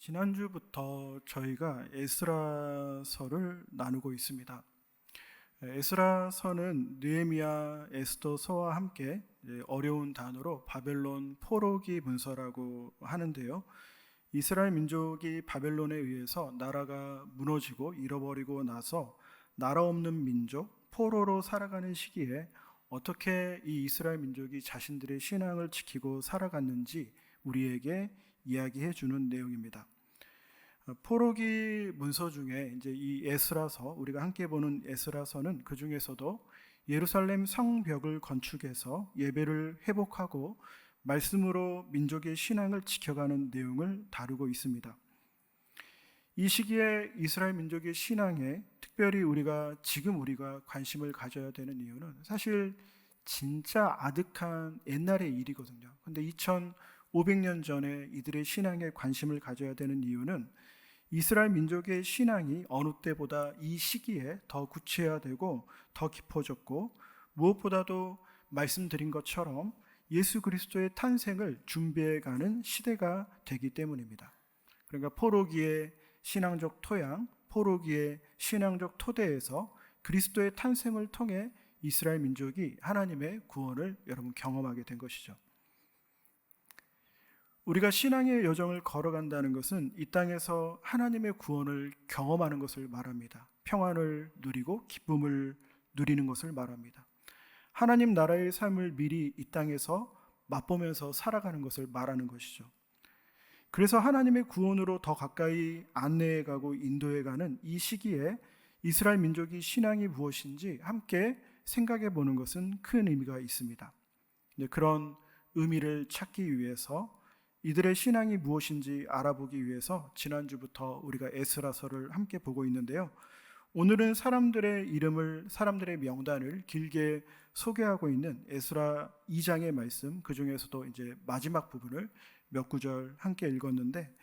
지난주부터 저희가 에스라서를 나누고 있습니다. 에스라서는 느헤미야, 에스더서와 함께 어려운 단어로 바벨론 포로기 문서라고 하는데요. 이스라엘 민족이 바벨론에 의해서 나라가 무너지고 잃어버리고 나서 나라 없는 민족, 포로로 살아가는 시기에 어떻게 이 이스라엘 민족이 자신들의 신앙을 지키고 살아갔는지 우리에게 이야기해 주는 내용입니다. 포로기 문서 중에 이제 이 에스라서, 우리가 함께 보는 에스라서는 그 중에서도 예루살렘 성벽을 건축해서 예배를 회복하고 말씀으로 민족의 신앙을 지켜가는 내용을 다루고 있습니다. 이 시기에 이스라엘 민족의 신앙에 특별히 지금 우리가 관심을 가져야 되는 이유는 사실 진짜 아득한 옛날의 일이거든요. 근데 2500년 전에 이들의 신앙에 관심을 가져야 되는 이유는 이스라엘 민족의 신앙이 어느 때보다 이 시기에 더 구체화되고 더 깊어졌고, 무엇보다도 말씀드린 것처럼 예수 그리스도의 탄생을 준비해가는 시대가 되기 때문입니다. 그러니까 포로기의 신앙적 토양, 포로기의 신앙적 토대에서 그리스도의 탄생을 통해 이스라엘 민족이 하나님의 구원을 여러분 경험하게 된 것이죠. 우리가 신앙의 여정을 걸어간다는 것은 이 땅에서 하나님의 구원을 경험하는 것을 말합니다. 평안을 누리고 기쁨을 누리는 것을 말합니다. 하나님 나라의 삶을 미리 이 땅에서 맛보면서 살아가는 것을 말하는 것이죠. 그래서 하나님의 구원으로 더 가까이 안내해가고 인도해가는 이 시기에 이스라엘 민족이 신앙이 무엇인지 함께 생각해 보는 것은 큰 의미가 있습니다. 그런 의미를 찾기 위해서, 이들의 신앙이 무엇인지 알아보기 위해서 지난주부터 우리가 에스라서를 함께 보고 있는데요. 오늘은 사람들의 명단을 길게 소개하고 있는 에스라 2장의 말씀, 그 중에서도 이제 마지막 부분을 몇 구절 함께 읽었는데,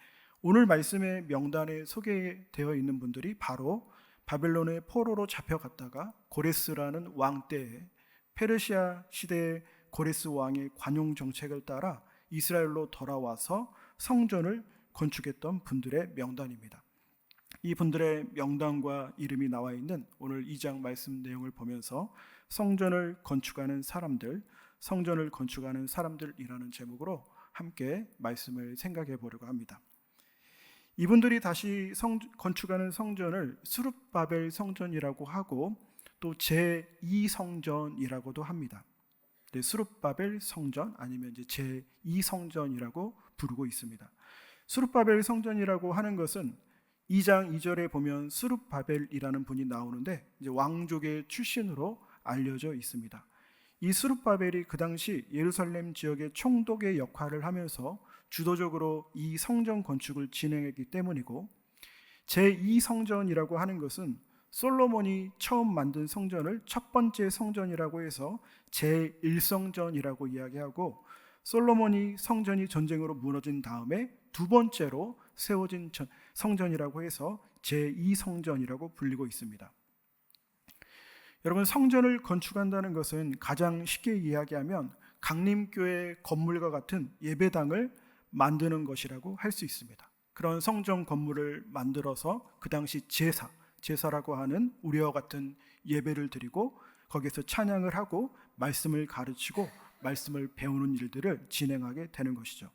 오늘 말씀의 명단에 소개되어 있는 분들이 바로 바벨론의 포로로 잡혀갔다가 고레스라는 왕 때에 페르시아 시대의 고레스 왕의 관용 정책을 따라 이스라엘로 돌아와서 성전을 건축했던 분들의 명단입니다. 이 분들의 명단과 이름이 나와 있는 오늘 2장 말씀 내용을 보면서 성전을 건축하는 사람들이라는 제목으로 함께 말씀을 생각해 보려고 합니다. 이분들이 다시 건축하는 성전을 스룹바벨 성전이라고 하고 또 제2성전이라고도 합니다. 스룹바벨 성전 아니면 이제 제2성전이라고 부르고 있습니다. 스룹바벨 성전이라고 하는 것은 2장 2절에 보면 스룹바벨이라는 분이 나오는데 이제 왕족의 출신으로 알려져 있습니다. 이 스룹바벨이 그 당시 예루살렘 지역의 총독의 역할을 하면서 주도적으로 이 성전 건축을 진행했기 때문이고, 제2성전이라고 하는 것은 솔로몬이 처음 만든 성전을 첫 번째 성전이라고 해서 제1성전이라고 이야기하고, 솔로몬이 성전이 전쟁으로 무너진 다음에 두 번째로 세워진 성전이라고 해서 제2성전이라고 불리고 있습니다. 여러분, 성전을 건축한다는 것은 가장 쉽게 이야기하면 강림교회 건물과 같은 예배당을 만드는 것이라고 할 수 있습니다. 그런 성전 건물을 만들어서 그 당시 제사라고 하는 우리와 같은 예배를 드리고 거기서 찬양을 하고 말씀을 가르치고 말씀을 배우는 일들을 진행하게 되는 것이죠.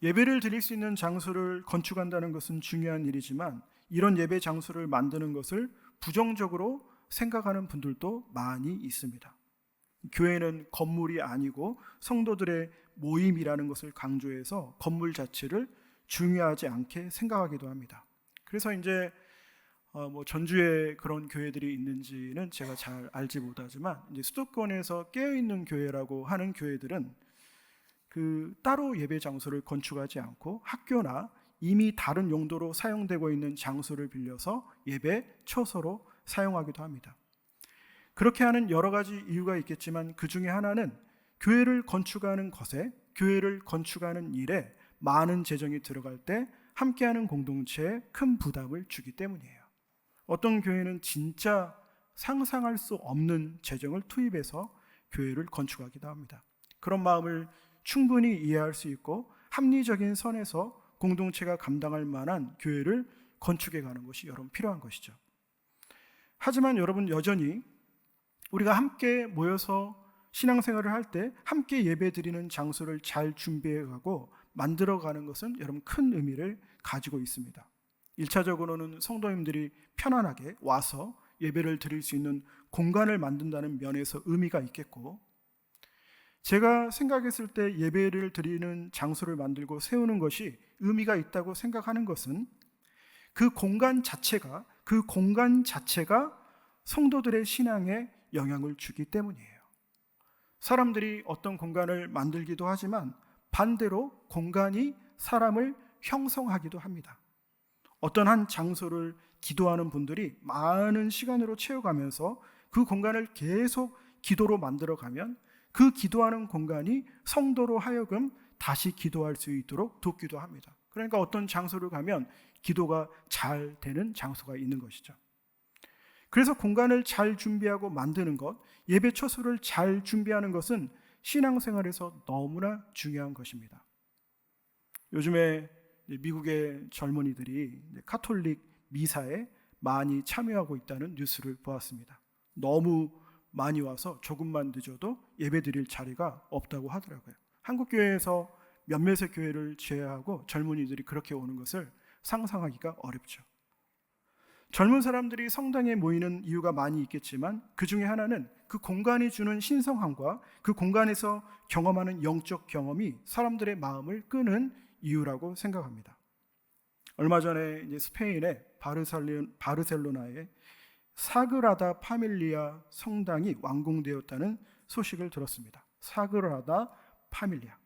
예배를 드릴 수 있는 장소를 건축한다는 것은 중요한 일이지만 이런 예배 장소를 만드는 것을 부정적으로 생각하는 분들도 많이 있습니다. 교회는 건물이 아니고 성도들의 모임이라는 것을 강조해서 건물 자체를 중요하지 않게 생각하기도 합니다. 그래서 이제 전주에 그런 교회들이 있는지는 제가 잘 알지 못하지만 이제 수도권에서 깨어있는 교회라고 하는 교회들은 따로 예배 장소를 건축하지 않고 학교나 이미 다른 용도로 사용되고 있는 장소를 빌려서 예배 처소로 사용하기도 합니다. 그렇게 하는 여러 가지 이유가 있겠지만 그 중에 하나는 교회를 건축하는 것에, 교회를 건축하는 일에 많은 재정이 들어갈 때 함께하는 공동체에 큰 부담을 주기 때문이에요. 어떤 교회는 진짜 상상할 수 없는 재정을 투입해서 교회를 건축하기도 합니다. 그런 마음을 충분히 이해할 수 있고 합리적인 선에서 공동체가 감당할 만한 교회를 건축해 가는 것이 여러분 필요한 것이죠. 하지만 여러분, 여전히 우리가 함께 모여서 신앙생활을 할 때 함께 예배드리는 장소를 잘 준비해 가고 만들어 가는 것은 여러분 큰 의미를 가지고 있습니다. 1차적으로는 성도님들이 편안하게 와서 예배를 드릴 수 있는 공간을 만든다는 면에서 의미가 있겠고, 제가 생각했을 때 예배를 드리는 장소를 만들고 세우는 것이 의미가 있다고 생각하는 것은 그 공간 자체가 성도들의 신앙에 영향을 주기 때문이에요. 사람들이 어떤 공간을 만들기도 하지만 반대로 공간이 사람을 형성하기도 합니다. 어떤 한 장소를 기도하는 분들이 많은 시간으로 채워가면서 그 공간을 계속 기도로 만들어가면 그 기도하는 공간이 성도로 하여금 다시 기도할 수 있도록 돕기도 합니다. 그러니까 어떤 장소를 가면 기도가 잘 되는 장소가 있는 것이죠. 그래서 공간을 잘 준비하고 만드는 것, 예배 처소를 잘 준비하는 것은 신앙생활에서 너무나 중요한 것입니다. 요즘에 미국의 젊은이들이 카톨릭 미사에 많이 참여하고 있다는 뉴스를 보았습니다. 너무 많이 와서 조금만 늦어도 예배 드릴 자리가 없다고 하더라고요. 한국 교회에서 몇몇의 교회를 제외하고 젊은이들이 그렇게 오는 것을 상상하기가 어렵죠. 젊은 사람들이 성당에 모이는 이유가 많이 있겠지만 그 중에 하나는 그 공간이 주는 신성함과 그 공간에서 경험하는 영적 경험이 사람들의 마음을 끄는 이유라고 생각합니다. 얼마 전에 이제 스페인의 바르셀로나의 사그라다 파밀리아 성당이 완공되었다는 소식을 들었습니다. 사그라다 파밀리아,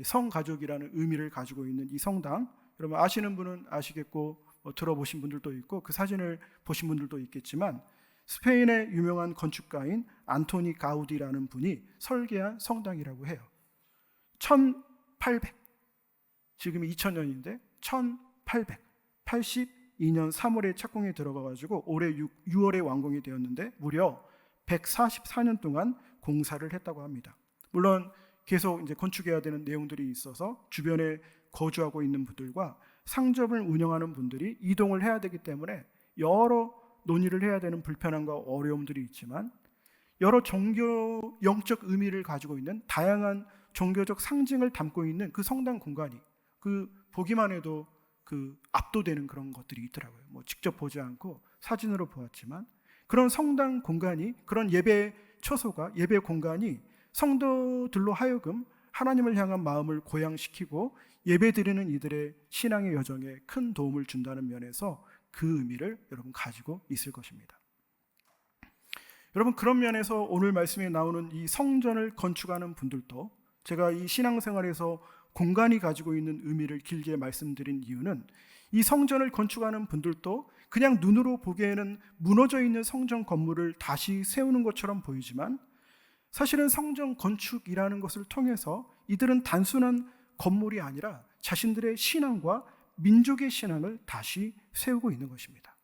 성가족이라는 의미를 가지고 있는 이 성당, 여러분 아시는 분은 아시겠고 들어보신 분들도 있고 그 사진을 보신 분들도 있겠지만 스페인의 유명한 건축가인 안토니 가우디라는 분이 설계한 성당이라고 해요. 1800, 지금이 2000년인데 1882년 3월에 착공에 들어가가지고 올해 6월에 완공이 되었는데 무려 144년 동안 공사를 했다고 합니다. 물론 계속 이제 건축해야 되는 내용들이 있어서 주변에 거주하고 있는 분들과 상점을 운영하는 분들이 이동을 해야 되기 때문에 여러 논의를 해야 되는 불편함과 어려움들이 있지만 여러 종교 영적 의미를 가지고 있는 다양한 종교적 상징을 담고 있는 그 성당 공간이 그 보기만 해도 그 압도되는 그런 것들이 있더라고요. 뭐 직접 보지 않고 사진으로 보았지만 그런 성당 공간이, 그런 예배 처소가, 예배 공간이 성도들로 하여금 하나님을 향한 마음을 고양시키고 예배드리는 이들의 신앙의 여정에 큰 도움을 준다는 면에서 그 의미를 여러분 가지고 있을 것입니다. 여러분, 그런 면에서 오늘 말씀에 나오는 이 성전을 건축하는 분들도, 제가 이 신앙생활에서 공간이 가지고 있는 의미를 길게 말씀드린 이유는 이 성전을 건축하는 분들도 그냥 눈으로 보기에는 무너져 있는 성전 건물을 다시 세우는 것처럼 보이지만 사실은 성전 건축이라는 것을 통해서 이들은 단순한 건물이 아니라 자신들의 신앙과 민족의 신앙을 다시 세우고 있는 것입니다.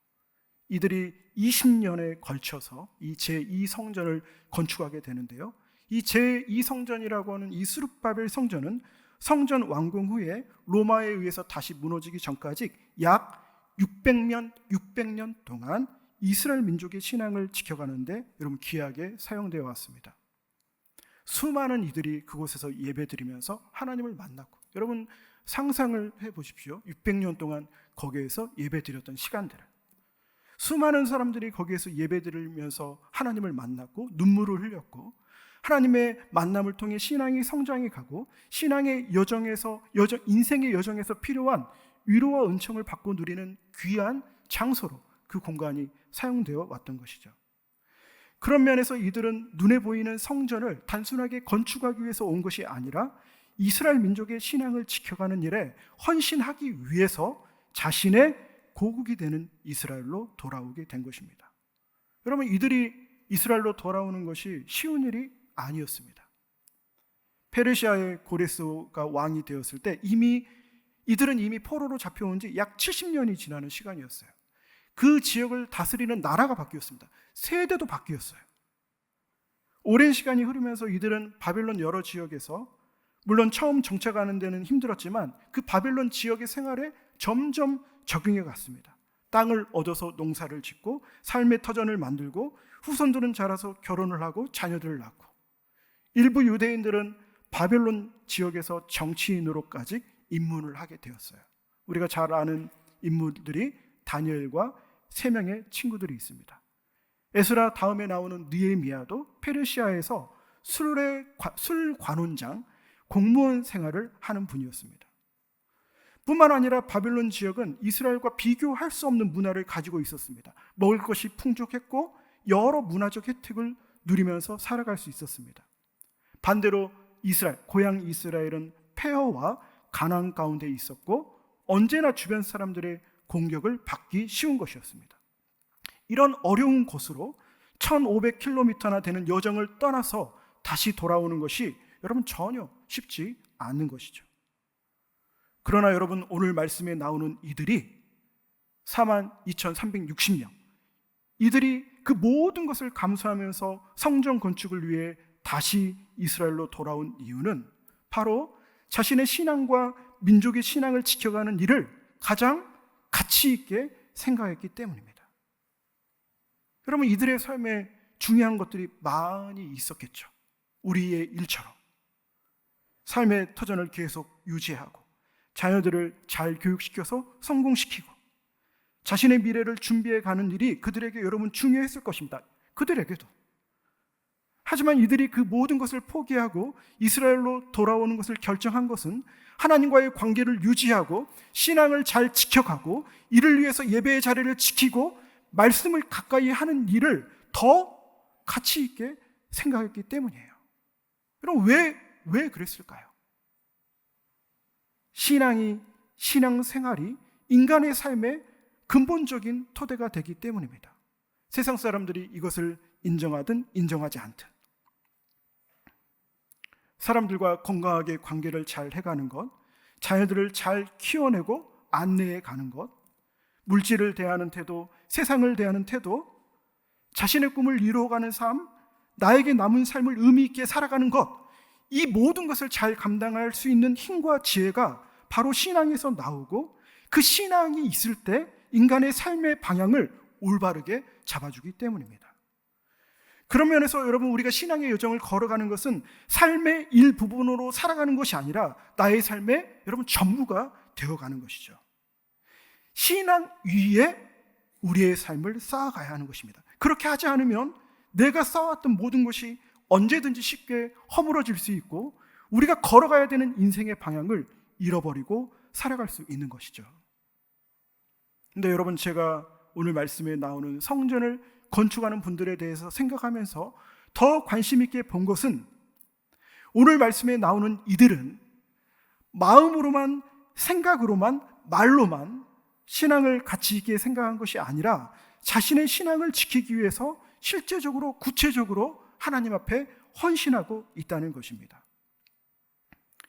이들이 20년에 걸쳐서 이 제2성전을 건축하게 되는데요, 이 제2성전이라고 하는 이 스룹바벨 성전은 성전 완공 후에 로마에 의해서 다시 무너지기 전까지 약 600년 동안 이스라엘 민족의 신앙을 지켜가는데 여러분 귀하게 사용되어 왔습니다. 수많은 이들이 그곳에서 예배드리면서 하나님을 만났고, 여러분 상상을 해보십시오. 600년 동안 거기에서 예배드렸던 시간들을, 수많은 사람들이 거기에서 예배드리면서 하나님을 만났고 눈물을 흘렸고 하나님의 만남을 통해 신앙이 성장해 가고 신앙의 여정에서 인생의 여정에서 필요한 위로와 은총을 받고 누리는 귀한 장소로 그 공간이 사용되어 왔던 것이죠. 그런 면에서 이들은 눈에 보이는 성전을 단순하게 건축하기 위해서 온 것이 아니라 이스라엘 민족의 신앙을 지켜가는 일에 헌신하기 위해서 자신의 고국이 되는 이스라엘로 돌아오게 된 것입니다. 여러분, 이들이 이스라엘로 돌아오는 것이 쉬운 일이 아니었습니다. 페르시아의 고레스가 왕이 되었을 때 이들은 이미 포로로 잡혀온 지 약 70년이 지나는 시간이었어요. 그 지역을 다스리는 나라가 바뀌었습니다. 세대도 바뀌었어요. 오랜 시간이 흐르면서 이들은 바벨론 여러 지역에서 물론 처음 정착하는 데는 힘들었지만 그 바벨론 지역의 생활에 점점 적응해 갔습니다. 땅을 얻어서 농사를 짓고 삶의 터전을 만들고 후손들은 자라서 결혼을 하고 자녀들을 낳고, 일부 유대인들은 바벨론 지역에서 정치인으로까지 입문을 하게 되었어요. 우리가 잘 아는 인물들이 다니엘과 3명의 친구들이 있습니다. 에스라 다음에 나오는 느헤미야도 페르시아에서 술 관원장, 공무원 생활을 하는 분이었습니다. 뿐만 아니라 바벨론 지역은 이스라엘과 비교할 수 없는 문화를 가지고 있었습니다. 먹을 것이 풍족했고 여러 문화적 혜택을 누리면서 살아갈 수 있었습니다. 반대로 이스라엘, 고향 이스라엘은 폐허와 가난 가운데 있었고 언제나 주변 사람들의 공격을 받기 쉬운 것이었습니다. 이런 어려운 곳으로 1500km나 되는 여정을 떠나서 다시 돌아오는 것이 여러분 전혀 쉽지 않은 것이죠. 그러나 여러분, 오늘 말씀에 나오는 이들이 42,360명, 이들이 그 모든 것을 감수하면서 성전 건축을 위해 다시 이스라엘로 돌아온 이유는 바로 자신의 신앙과 민족의 신앙을 지켜가는 일을 가장 가치 있게 생각했기 때문입니다. 여러분, 이들의 삶에 중요한 것들이 많이 있었겠죠. 우리의 일처럼 삶의 터전을 계속 유지하고 자녀들을 잘 교육시켜서 성공시키고 자신의 미래를 준비해 가는 일이 그들에게 여러분 중요했을 것입니다. 그들에게도. 하지만 이들이 그 모든 것을 포기하고 이스라엘로 돌아오는 것을 결정한 것은 하나님과의 관계를 유지하고 신앙을 잘 지켜가고 이를 위해서 예배의 자리를 지키고 말씀을 가까이 하는 일을 더 가치 있게 생각했기 때문이에요. 그럼 왜 그랬을까요? 신앙생활이 인간의 삶의 근본적인 토대가 되기 때문입니다. 세상 사람들이 이것을 인정하든 인정하지 않든 사람들과 건강하게 관계를 잘 해가는 것, 자녀들을 잘 키워내고 안내해 가는 것, 물질을 대하는 태도, 세상을 대하는 태도, 자신의 꿈을 이루어가는 삶, 나에게 남은 삶을 의미 있게 살아가는 것, 이 모든 것을 잘 감당할 수 있는 힘과 지혜가 바로 신앙에서 나오고 그 신앙이 있을 때 인간의 삶의 방향을 올바르게 잡아주기 때문입니다. 그런 면에서 여러분, 우리가 신앙의 여정을 걸어가는 것은 삶의 일부분으로 살아가는 것이 아니라 나의 삶의 여러분 전부가 되어가는 것이죠. 신앙 위에 우리의 삶을 쌓아가야 하는 것입니다. 그렇게 하지 않으면 내가 쌓아왔던 모든 것이 언제든지 쉽게 허물어질 수 있고 우리가 걸어가야 되는 인생의 방향을 잃어버리고 살아갈 수 있는 것이죠. 근데 여러분, 제가 오늘 말씀에 나오는 성전을 건축하는 분들에 대해서 생각하면서 더 관심 있게 본 것은 오늘 말씀에 나오는 이들은 마음으로만, 생각으로만, 말로만 신앙을 가치 있게 생각한 것이 아니라 자신의 신앙을 지키기 위해서 실제적으로, 구체적으로 하나님 앞에 헌신하고 있다는 것입니다.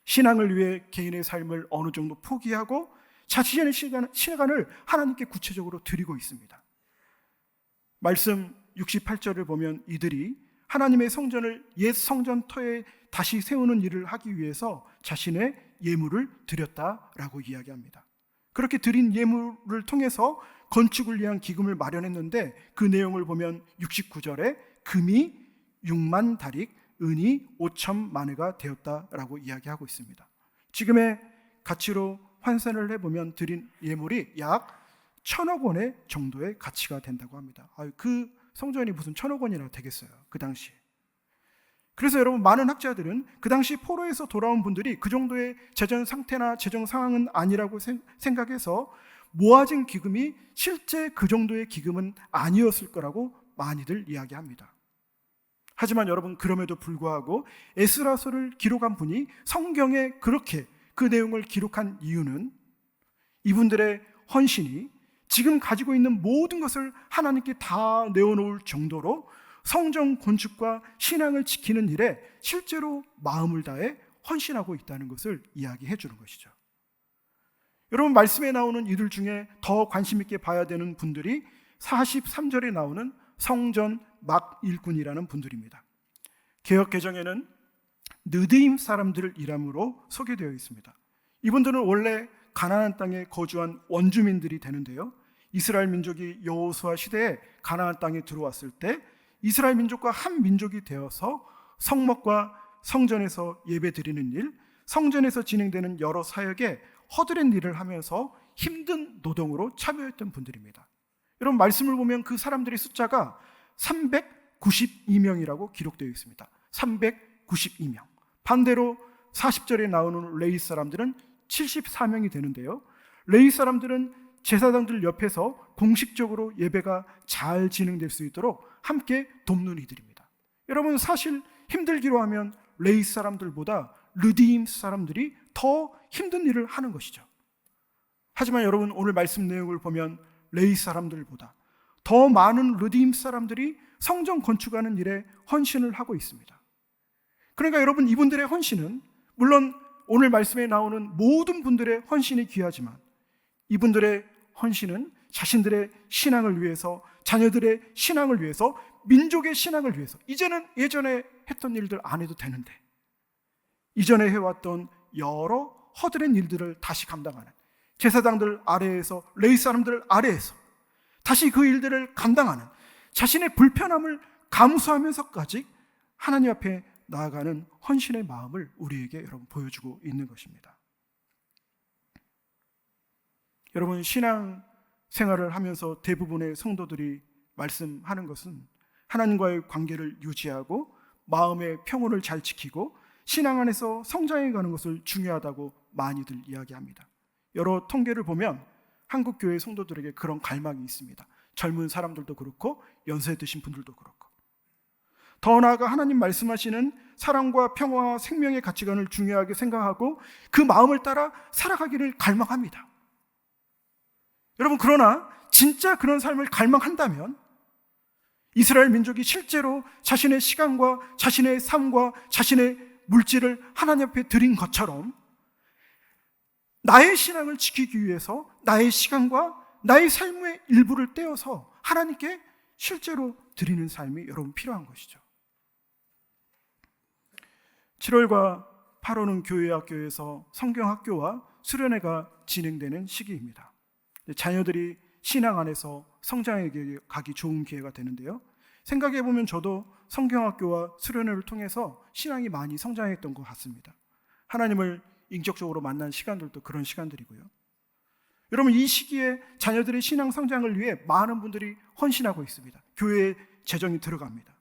신앙을 위해 개인의 삶을 어느 정도 포기하고 자신의 시간을 하나님께 구체적으로 드리고 있습니다. 말씀 68절을 보면 이들이 하나님의 성전을 옛 성전터에 다시 세우는 일을 하기 위해서 자신의 예물을 드렸다라고 이야기합니다. 그렇게 드린 예물을 통해서 건축을 위한 기금을 마련했는데 그 내용을 보면 69절에 금이 6만 다릭, 은이 5천만 회가 되었다라고 이야기하고 있습니다. 지금의 가치로 환산을 해보면 드린 예물이 약 1,000억 원의 정도의 가치가 된다고 합니다. 그 성전이 무슨 1,000억 원이나 되겠어요, 그 당시에. 그래서 여러분, 많은 학자들은 그 당시 포로에서 돌아온 분들이 그 정도의 재정 상태나 재정 상황은 아니라고 생각해서 모아진 기금이 실제 그 정도의 기금은 아니었을 거라고 많이들 이야기합니다. 하지만 여러분, 그럼에도 불구하고 에스라서를 기록한 분이 성경에 그렇게 그 내용을 기록한 이유는 이분들의 헌신이 지금 가지고 있는 모든 것을 하나님께 다 내어놓을 정도로 성전 건축과 신앙을 지키는 일에 실제로 마음을 다해 헌신하고 있다는 것을 이야기해 주는 것이죠. 여러분, 말씀에 나오는 이들 중에 더 관심 있게 봐야 되는 분들이 43절에 나오는 성전 막 일꾼이라는 분들입니다. 개역 개정에는 느드임 사람들이라므로 소개되어 있습니다. 이분들은 원래 가나안 땅에 거주한 원주민들이 되는데요, 이스라엘 민족이 여호수아 시대에 가나안 땅에 들어왔을 때 이스라엘 민족과 한 민족이 되어서 성막과 성전에서 예배드리는 일, 성전에서 진행되는 여러 사역에 허드렛 일을 하면서 힘든 노동으로 참여했던 분들입니다. 여러분, 말씀을 보면 그 사람들의 숫자가 392명이라고 기록되어 있습니다. 392명. 반대로 40절에 나오는 레위 사람들은 74명이 되는데요, 레위 사람들은 제사장들 옆에서 공식적으로 예배가 잘 진행될 수 있도록 함께 돕는 이들입니다. 여러분, 사실 힘들기로 하면 레위 사람들보다 르디임 사람들이 더 힘든 일을 하는 것이죠. 하지만 여러분, 오늘 말씀 내용을 보면 레위 사람들보다 더 많은 르디임 사람들이 성전 건축하는 일에 헌신을 하고 있습니다. 그러니까 여러분, 이분들의 헌신은 물론 오늘 말씀에 나오는 모든 분들의 헌신이 귀하지만 이분들의 헌신은 자신들의 신앙을 위해서, 자녀들의 신앙을 위해서, 민족의 신앙을 위해서, 이제는 예전에 했던 일들 안 해도 되는데 이전에 해왔던 여러 허드렛 일들을 다시 감당하는, 제사장들 아래에서, 레위 사람들 아래에서 다시 그 일들을 감당하는, 자신의 불편함을 감수하면서까지 하나님 앞에 나아가는 헌신의 마음을 우리에게 여러분 보여주고 있는 것입니다. 여러분, 신앙 생활을 하면서 대부분의 성도들이 말씀하는 것은 하나님과의 관계를 유지하고 마음의 평온을 잘 지키고 신앙 안에서 성장해 가는 것을 중요하다고 많이들 이야기합니다. 여러 통계를 보면 한국 교회 성도들에게 그런 갈망이 있습니다. 젊은 사람들도 그렇고 연세 드신 분들도 그렇고. 더 나아가 하나님 말씀하시는 사랑과 평화와 생명의 가치관을 중요하게 생각하고 그 마음을 따라 살아가기를 갈망합니다. 여러분, 그러나 진짜 그런 삶을 갈망한다면 이스라엘 민족이 실제로 자신의 시간과 자신의 삶과 자신의 물질을 하나님 앞에 드린 것처럼 나의 신앙을 지키기 위해서 나의 시간과 나의 삶의 일부를 떼어서 하나님께 실제로 드리는 삶이 여러분 필요한 것이죠. 7월과 8월은 교회학교에서 성경학교와 수련회가 진행되는 시기입니다. 자녀들이 신앙 안에서 성장해 가기 좋은 기회가 되는데요, 생각해보면 저도 성경학교와 수련회를 통해서 신앙이 많이 성장했던 것 같습니다. 하나님을 인격적으로 만난 시간들도 그런 시간들이고요. 여러분, 이 시기에 자녀들의 신앙 성장을 위해 많은 분들이 헌신하고 있습니다. 교회에 재정이 들어갑니다.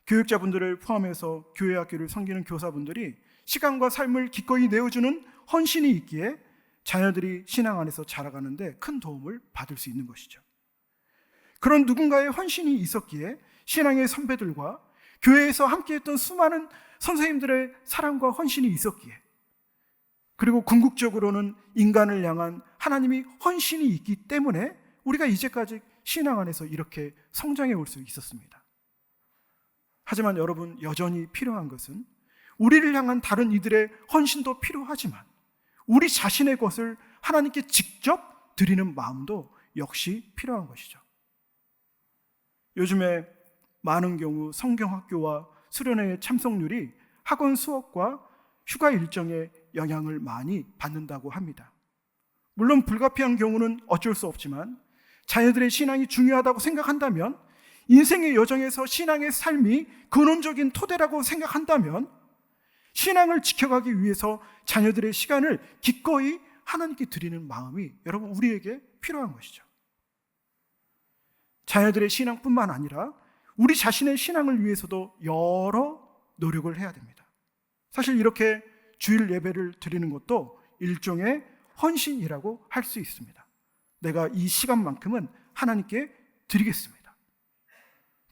교육자분들을 포함해서 교회학교를 섬기는 교사분들이 시간과 삶을 기꺼이 내어주는 헌신이 있기에 자녀들이 신앙 안에서 자라가는데 큰 도움을 받을 수 있는 것이죠. 그런 누군가의 헌신이 있었기에 신앙의 선배들과 교회에서 함께했던 수많은 선생님들의 사랑과 헌신이 있었기에, 그리고 궁극적으로는 인간을 향한 하나님이 헌신이 있기 때문에 우리가 이제까지 신앙 안에서 이렇게 성장해 올 수 있었습니다. 하지만 여러분, 여전히 필요한 것은 우리를 향한 다른 이들의 헌신도 필요하지만 우리 자신의 것을 하나님께 직접 드리는 마음도 역시 필요한 것이죠. 요즘에 많은 경우 성경학교와 수련회의 참석률이 학원 수업과 휴가 일정에 영향을 많이 받는다고 합니다. 물론 불가피한 경우는 어쩔 수 없지만 자녀들의 신앙이 중요하다고 생각한다면, 인생의 여정에서 신앙의 삶이 근원적인 토대라고 생각한다면 신앙을 지켜가기 위해서 자녀들의 시간을 기꺼이 하나님께 드리는 마음이 여러분 우리에게 필요한 것이죠. 자녀들의 신앙뿐만 아니라 우리 자신의 신앙을 위해서도 여러 노력을 해야 됩니다. 사실 이렇게 주일 예배를 드리는 것도 일종의 헌신이라고 할 수 있습니다. 내가 이 시간만큼은 하나님께 드리겠습니다.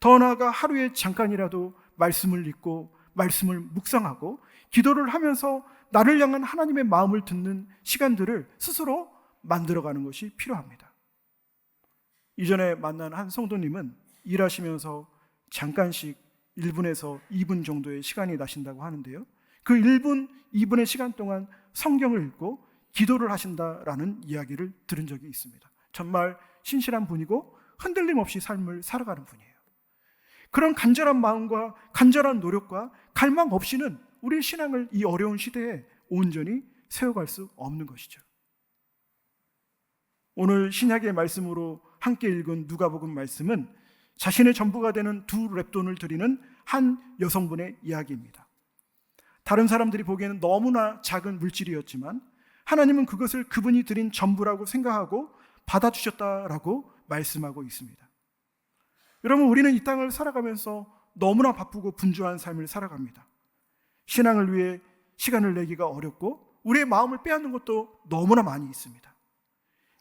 더 나아가 하루에 잠깐이라도 말씀을 읽고 말씀을 묵상하고 기도를 하면서 나를 향한 하나님의 마음을 듣는 시간들을 스스로 만들어가는 것이 필요합니다. 이전에 만난 한 성도님은 일하시면서 잠깐씩 1분에서 2분 정도의 시간이 나신다고 하는데요, 그 1분, 2분의 시간 동안 성경을 읽고 기도를 하신다라는 이야기를 들은 적이 있습니다. 정말 신실한 분이고 흔들림 없이 삶을 살아가는 분이에요. 그런 간절한 마음과 간절한 노력과 갈망 없이는 우리의 신앙을 이 어려운 시대에 온전히 세워갈 수 없는 것이죠. 오늘 신약의 말씀으로 함께 읽은 누가복음 말씀은 자신의 전부가 되는 2렙돈을 드리는 한 여성분의 이야기입니다. 다른 사람들이 보기에는 너무나 작은 물질이었지만 하나님은 그것을 그분이 드린 전부라고 생각하고 받아주셨다라고 말씀하고 있습니다. 여러분, 우리는 이 땅을 살아가면서 너무나 바쁘고 분주한 삶을 살아갑니다. 신앙을 위해 시간을 내기가 어렵고 우리의 마음을 빼앗는 것도 너무나 많이 있습니다.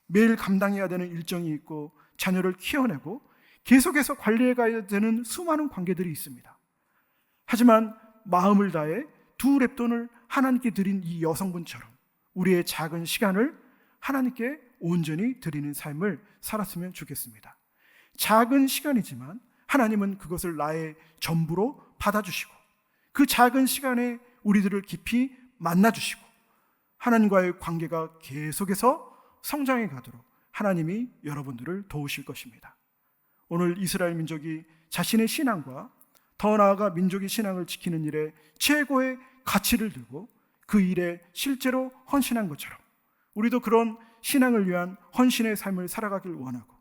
매일 감당해야 되는 일정이 있고 자녀를 키워내고 계속해서 관리해 가야 되는 수많은 관계들이 있습니다. 하지만 마음을 다해 2렙돈을 하나님께 드린 이 여성분처럼 우리의 작은 시간을 하나님께 온전히 드리는 삶을 살았으면 좋겠습니다. 작은 시간이지만 하나님은 그것을 나의 전부로 받아주시고 그 작은 시간에 우리들을 깊이 만나주시고 하나님과의 관계가 계속해서 성장해 가도록 하나님이 여러분들을 도우실 것입니다. 오늘 이스라엘 민족이 자신의 신앙과 더 나아가 민족의 신앙을 지키는 일에 최고의 가치를 두고 그 일에 실제로 헌신한 것처럼 우리도 그런 신앙을 위한 헌신의 삶을 살아가길 원하고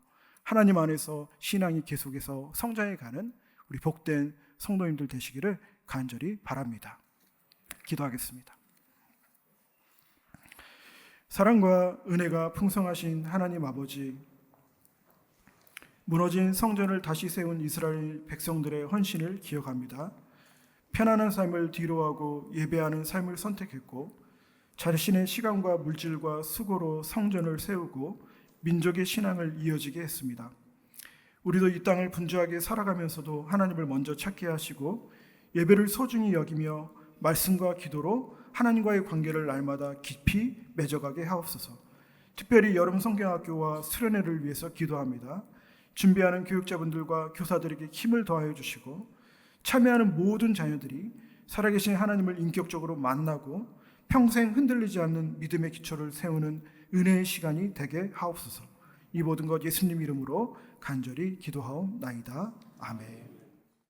하나님 안에서 신앙이 계속해서 성장해가는 우리 복된 성도님들 되시기를 간절히 바랍니다. 기도하겠습니다. 사랑과 은혜가 풍성하신 하나님 아버지, 무너진 성전을 다시 세운 이스라엘 백성들의 헌신을 기억합니다. 편안한 삶을 뒤로하고 예배하는 삶을 선택했고 자신의 시간과 물질과 수고로 성전을 세우고 민족의 신앙을 이어지게 했습니다. 우리도 이 땅을 분주하게 살아가면서도 하나님을 먼저 찾게 하시고 예배를 소중히 여기며 말씀과 기도로 하나님과의 관계를 날마다 깊이 맺어가게 하옵소서. 특별히 여름 성경학교와 수련회를 위해서 기도합니다. 준비하는 교육자분들과 교사들에게 힘을 더하여 주시고 참여하는 모든 자녀들이 살아계신 하나님을 인격적으로 만나고 평생 흔들리지 않는 믿음의 기초를 세우는 은혜의 시간이 되게 하옵소서. 이 모든 것 예수님 이름으로 간절히 기도하옵나이다. 아멘.